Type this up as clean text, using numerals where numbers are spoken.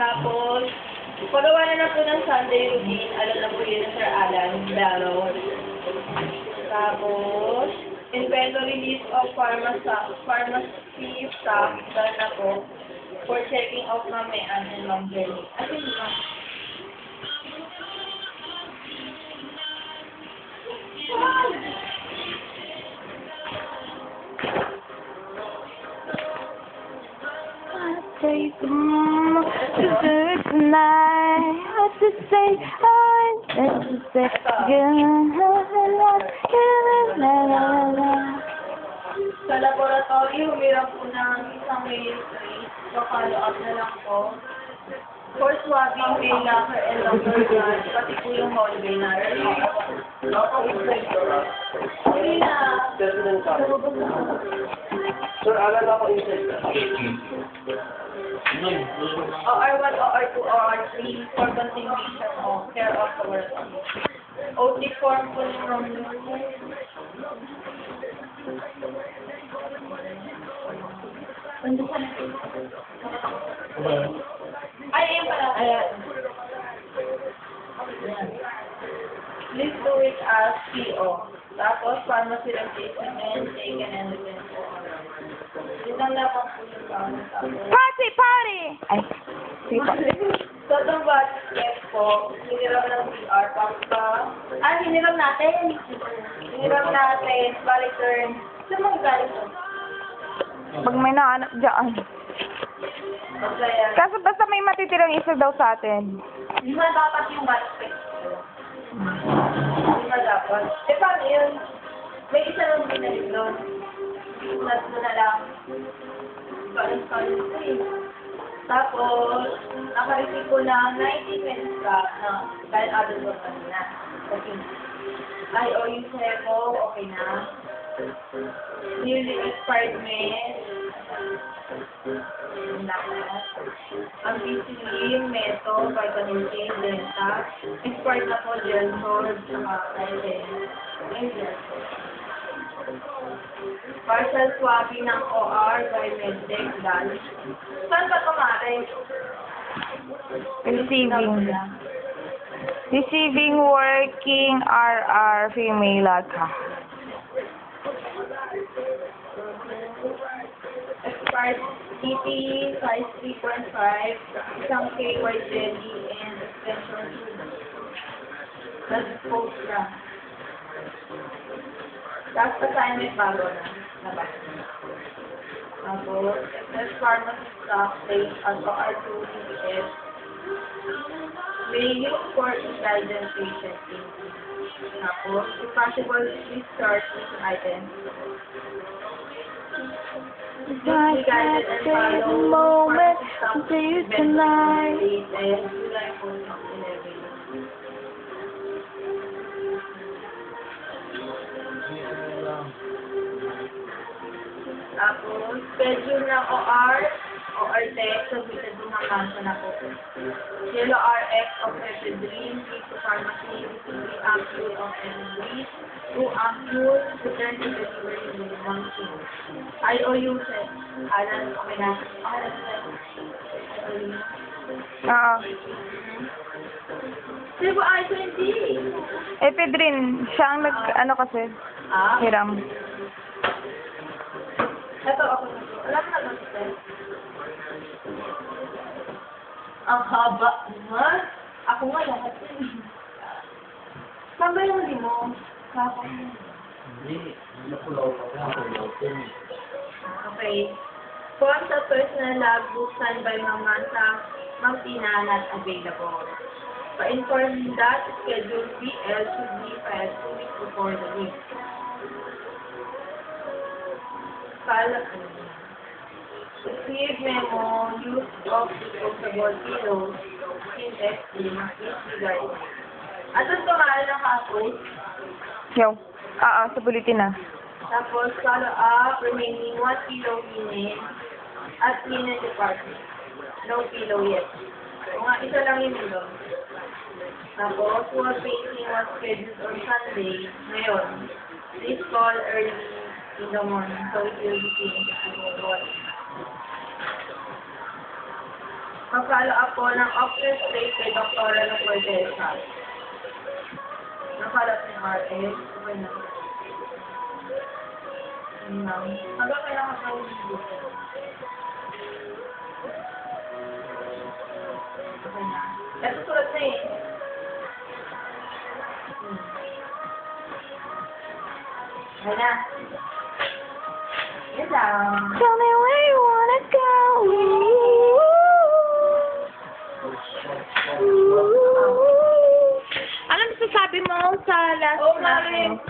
Tapos, pagawa na po ng Sunday routine. Alam na po yun ng Sir Alan Barrow. Tapos, inventory list of pharmacy staff. Dahil na po for checking out mamayan and long journey. As in, Take to do it tonight. What to say? Let's just say sa laboratory, humirap po ng isang mail trace. So, follow up na lang po. For swabbing, mail locker, and locker guard, pati po yung hallway na. Hindi na. Sir, alam ako inside. OR1, OR2, OR3 for continuation of care of the work. OT form po from ay, ayan pala. Ayan. Please do it as PO. Tapos, pharmacy replacement, taken and written po. Yun ang dapat po yung tapos. Party! Party! Ay, sige po. So, itong basket po, hiniram ng PR, pagka, hiniram natin. Hiniram natin, balik turn. Saan mga galing to? Pag may nahanap dyan. Paglayan. Kaso basta may matitirang isa daw sa atin. Hindi mo dapat yung basket. Hindi mo dapat. Eh, paano yun? May isa lang binalik doon. Inas mo na lang. Paano eh. Tapos, nakareceive ko na 90 minutes ka na dahil other work na. Okay. IOU Sevo, okay na. Newly expired meds. Ang BCE, Meto, Vitamin K, Delta. Expired na po, Gelsol, saka Angel. Partial swabbing ng OR by Medtech, DAL. Saan ba kumari? Receiving working RR female ka. Expired TT, size 3.5, isang KY jelly, and extension tube. Nag-post na. Tapos assignment bago na. Nabas. Tapos, excess pharmacy stock place at OR2 DBS. May use for intelligent patient team. Tapos, if possible, please start with items. I can't take a moment to you tonight. July 14, 11. Tapos, schedule ng OR tech, submitted ng kansa na po. Yellow RX of ephedrine, Pico Pharmacy, 3 ampule of ephedrine, 2 ampule, return to delivery with 1 kilo. IOU set. Alan, okay na. Alan set. IOU. Oo. Diba, I-20? Ephedrine, siya ang ano kasi, hiram. Ito, ako na. Alam na ba ito? Ang haba naman. Ako nga lahat. Saan ba yung hindi mo? Hindi. Nakulaw ko. Okay. Form sa personal logbook signed by Ma'am Tina not available. Pa-inform that Schedule BL should be filed 2 weeks before the leave. Receive memo, use of disposable pillows, skin testing, disregard. At ito tumahal ng kapos. Yo. Sa bulletin na. Tapos, follow up, remaining 1 kilo linen at linen department. No kilo yet. O nga, isa lang yung doon. Tapos, wall painting was scheduled on Sunday. Ngayon, please call early in the morning so it will be finished tomorrow. Papalo up po ng Oxford State kay Dr. Lopordesa. Napalo ng RS. Okay na. Yun lang. Hanggang kailangan ka dito. Okay na. Ito sulat na eh. Okay na. Yan lang. Tell me where you wanna go. Ano masasabi mo sa last Oh, na? Mari.